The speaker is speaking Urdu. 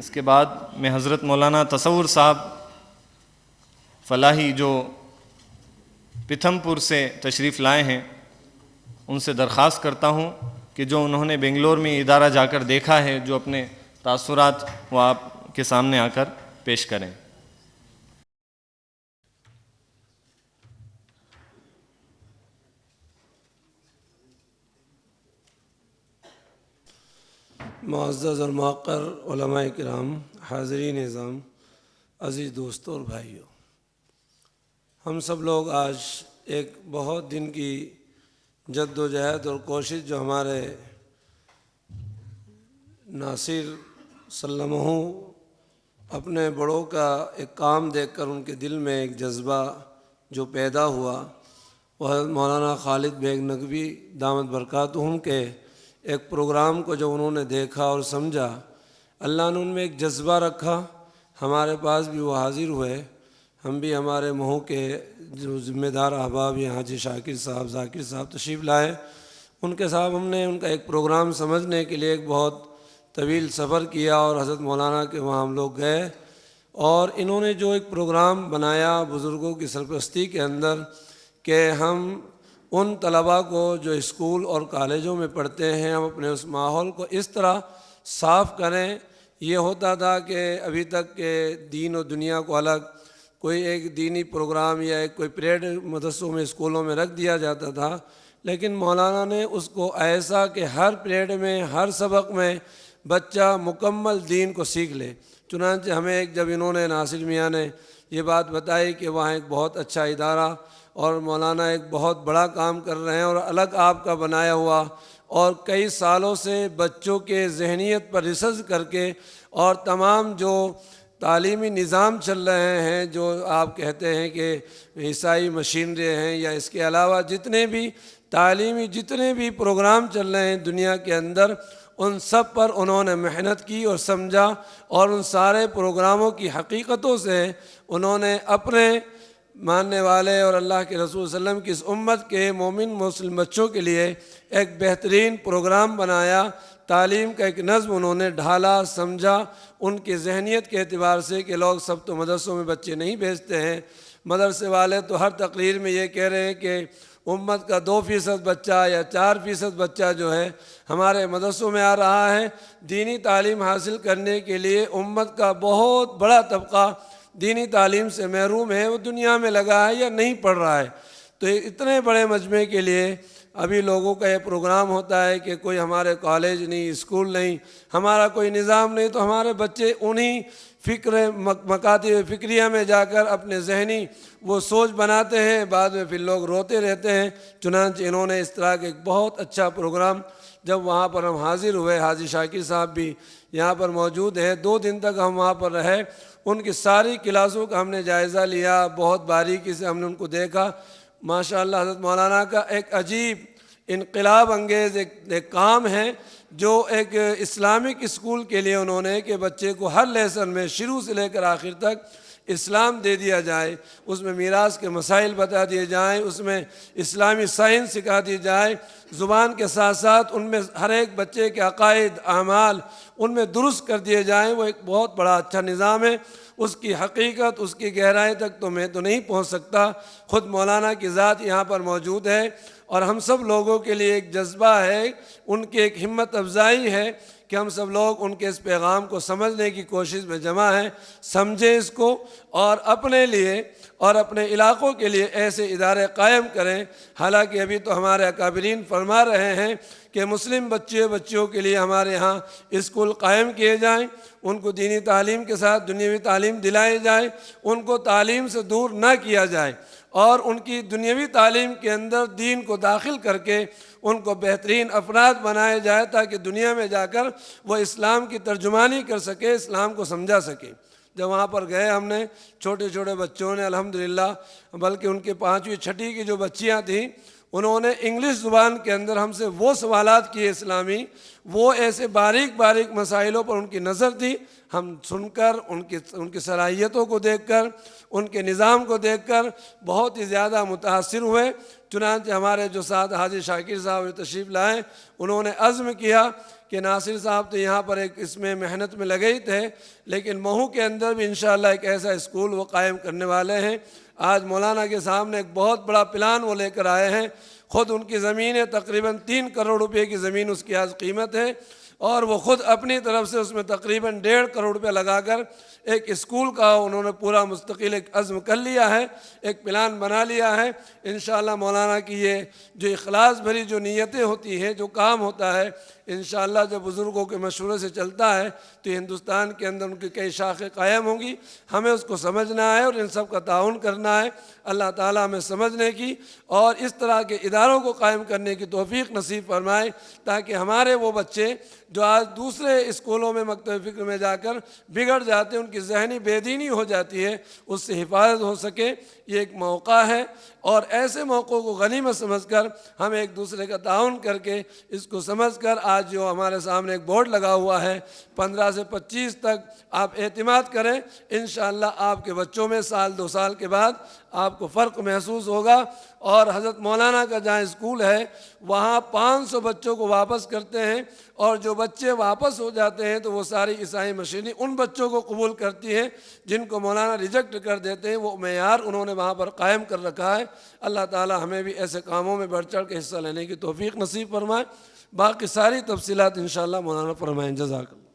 اس کے بعد میں حضرت مولانا تصور صاحب فلاحی جو پتھم پور سے تشریف لائے ہیں ان سے درخواست کرتا ہوں کہ جو انہوں نے بنگلور میں ادارہ جا کر دیکھا ہے جو اپنے تاثرات وہ آپ کے سامنے آ کر پیش کریں۔ معزز اور موقر علماء کرام، حاضرین نظام، عزیز دوستوں اور بھائیوں، ہم سب لوگ آج ایک بہت دن کی جد و جہد اور کوشش جو ہمارے ناصر سلمہ اپنے بڑوں کا ایک کام دیکھ کر ان کے دل میں ایک جذبہ جو پیدا ہوا، وہ حضرت مولانا خالد بیگ نقوی دامت برکاتہم کے ایک پروگرام کو جو انہوں نے دیکھا اور سمجھا، اللہ نے ان میں ایک جذبہ رکھا۔ ہمارے پاس بھی وہ حاضر ہوئے، ہم بھی ہمارے مہو کے جو ذمہ دار احباب ہیں حاجی شاکر صاحب، ذاکر صاحب تشریف لائے، ان کے ساتھ ہم نے ان کا ایک پروگرام سمجھنے کے لیے ایک بہت طویل سفر کیا اور حضرت مولانا کے وہاں ہم لوگ گئے، اور انہوں نے جو ایک پروگرام بنایا بزرگوں کی سرپرستی کے اندر کہ ہم ان طلباء کو جو اسکول اور کالجوں میں پڑھتے ہیں ہم اپنے اس ماحول کو اس طرح صاف کریں۔ یہ ہوتا تھا کہ ابھی تک کہ دین و دنیا کو الگ کوئی ایک دینی پروگرام یا ایک کوئی پریڈ مدرسوں میں اسکولوں میں رکھ دیا جاتا تھا، لیکن مولانا نے اس کو ایسا کہ ہر پریڈ میں ہر سبق میں بچہ مکمل دین کو سیکھ لے۔ چنانچہ ہمیں ایک جب انہوں نے ناصر میاں نے یہ بات بتائی کہ وہاں ایک بہت اچھا ادارہ اور مولانا ایک بہت بڑا کام کر رہے ہیں اور الگ آپ کا بنایا ہوا، اور کئی سالوں سے بچوں کے ذہنیت پر ریسرچ کر کے اور تمام جو تعلیمی نظام چل رہے ہیں جو آپ کہتے ہیں کہ عیسائی مشینری ہیں یا اس کے علاوہ جتنے بھی تعلیمی جتنے بھی پروگرام چل رہے ہیں دنیا کے اندر، ان سب پر انہوں نے محنت کی اور سمجھا، اور ان سارے پروگراموں کی حقیقتوں سے انہوں نے اپنے ماننے والے اور اللہ کے رسول صلی اللہ علیہ وسلم کی اس امت کے مومن مسلم بچوں کے لیے ایک بہترین پروگرام بنایا۔ تعلیم کا ایک نظم انہوں نے ڈھالا، سمجھا، ان کی ذہنیت کے اعتبار سے کہ لوگ سب تو مدرسوں میں بچے نہیں بھیجتے ہیں، مدرسے والے تو ہر تقریر میں یہ کہہ رہے ہیں کہ امت کا 2% بچہ یا 4% بچہ جو ہے ہمارے مدرسوں میں آ رہا ہے۔ دینی تعلیم حاصل کرنے کے لیے امت کا بہت بڑا طبقہ دینی تعلیم سے محروم ہے، وہ دنیا میں لگا ہے یا نہیں پڑھ رہا ہے۔ تو اتنے بڑے مجمع کے لیے ابھی لوگوں کا یہ پروگرام ہوتا ہے کہ کوئی ہمارے کالج نہیں، اسکول نہیں، ہمارا کوئی نظام نہیں، تو ہمارے بچے انہی مکاتب فکریہ میں جا کر اپنے ذہنی وہ سوچ بناتے ہیں، بعد میں پھر لوگ روتے رہتے ہیں۔ چنانچہ انہوں نے اس طرح کے ایک بہت اچھا پروگرام جب وہاں پر ہم حاضر ہوئے، حاجی شاکر صاحب بھی یہاں پر موجود ہیں، 2 دن تک ہم وہاں پر رہے، ان کی ساری کلاسوں کا ہم نے جائزہ لیا، بہت باریکی سے ہم نے ان کو دیکھا۔ ماشاءاللہ حضرت مولانا کا ایک عجیب انقلاب انگیز ایک کام ہے جو ایک اسلامک اسکول کے لیے انہوں نے کہ بچے کو ہر لیسن میں شروع سے لے کر آخر تک اسلام دے دیا جائے، اس میں میراث کے مسائل بتا دیے جائیں، اس میں اسلامی سائنس سکھا دی جائے، زبان کے ساتھ ساتھ ان میں ہر ایک بچے کے عقائد اعمال ان میں درست کر دیے جائیں۔ وہ ایک بہت بڑا اچھا نظام ہے، اس کی حقیقت اس کی گہرائی تک تو میں تو نہیں پہنچ سکتا، خود مولانا کی ذات یہاں پر موجود ہے، اور ہم سب لوگوں کے لیے ایک جذبہ ہے، ان کی ایک ہمت افزائی ہے کہ ہم سب لوگ ان کے اس پیغام کو سمجھنے کی کوشش میں جمع ہیں، سمجھیں اس کو اور اپنے لیے اور اپنے علاقوں کے لیے ایسے ادارے قائم کریں۔ حالانکہ ابھی تو ہمارے اکابرین فرما رہے ہیں کہ مسلم بچیوں کے لیے ہمارے ہاں اسکول قائم کیے جائیں، ان کو دینی تعلیم کے ساتھ دنیاوی تعلیم دلائی جائے، ان کو تعلیم سے دور نہ کیا جائے، اور ان کی دنیاوی تعلیم کے اندر دین کو داخل کر کے ان کو بہترین افراد بنائے جائے تاکہ دنیا میں جا کر وہ اسلام کی ترجمانی کر سکے، اسلام کو سمجھا سکے۔ جب وہاں پر گئے ہم نے چھوٹے چھوٹے بچوں نے الحمدللہ، بلکہ ان کے 5ویں 6ٹھی کی جو بچیاں تھیں انہوں نے انگلش زبان کے اندر ہم سے وہ سوالات کیے اسلامی، وہ ایسے باریک باریک مسائلوں پر ان کی نظر تھی، ہم سن کر ان کی صلاحیتوں کو دیکھ کر، ان کے نظام کو دیکھ کر بہت ہی زیادہ متاثر ہوئے۔ چنانچہ ہمارے جو ساتھ حاجی شاکر صاحب تشریف لائے، انہوں نے عزم کیا کہ ناصر صاحب تو یہاں پر ایک اس میں محنت میں لگے ہی تھے، لیکن مہو کے اندر بھی انشاءاللہ ایک ایسا اسکول وہ قائم کرنے والے ہیں۔ آج مولانا کے سامنے ایک بہت بڑا پلان وہ لے کر آئے ہیں، خود ان کی زمینیں تقریباً 3 کروڑ روپے کی زمین اس کی آج قیمت ہے، اور وہ خود اپنی طرف سے اس میں تقریباً 1.5 کروڑ روپے لگا کر ایک اسکول کا انہوں نے پورا مستقل ایک عزم کر لیا ہے، ایک پلان بنا لیا ہے۔ انشاءاللہ مولانا کی یہ جو اخلاص بھری جو نیتیں ہوتی ہیں، جو کام ہوتا ہے، انشاءاللہ جب بزرگوں کے مشورے سے چلتا ہے تو ہندوستان کے اندر ان کی کئی شاخیں قائم ہوں گی۔ ہمیں اس کو سمجھنا ہے اور ان سب کا تعاون کرنا ہے۔ اللہ تعالیٰ ہمیں سمجھنے کی اور اس طرح کے اداروں کو قائم کرنے کی توفیق نصیب فرمائے، تاکہ ہمارے وہ بچے جو آج دوسرے اسکولوں میں مکتب فکر میں جا کر بگڑ جاتے ہیں، ان کی ذہنی بے دینی ہو جاتی ہے، اس سے حفاظت ہو سکے۔ یہ ایک موقع ہے، اور ایسے موقعوں کو غنیمت سمجھ کر ہم ایک دوسرے کا تعاون کر کے اس کو سمجھ کر، آج جو ہمارے سامنے ایک بورڈ لگا ہوا ہے 15 سے 25 تک، آپ اعتماد کریں، انشاءاللہ آپ کے بچوں میں 1-2 سال کے بعد آپ کو فرق محسوس ہوگا۔ اور حضرت مولانا کا جہاں اسکول ہے وہاں 500 بچوں کو واپس کرتے ہیں، اور جو بچے واپس ہو جاتے ہیں تو وہ ساری عیسائی مشینی ان بچوں کو قبول کرتی ہے جن کو مولانا ریجیکٹ کر دیتے ہیں۔ وہ معیار انہوں نے وہاں پر قائم کر رکھا ہے۔ اللہ تعالی ہمیں بھی ایسے کاموں میں بڑھ چڑھ کے حصہ لینے کی توفیق نصیب فرمائے۔ باقی ساری تفصیلات انشاءاللہ مولانا فرمائیں۔ جزاک اللہ۔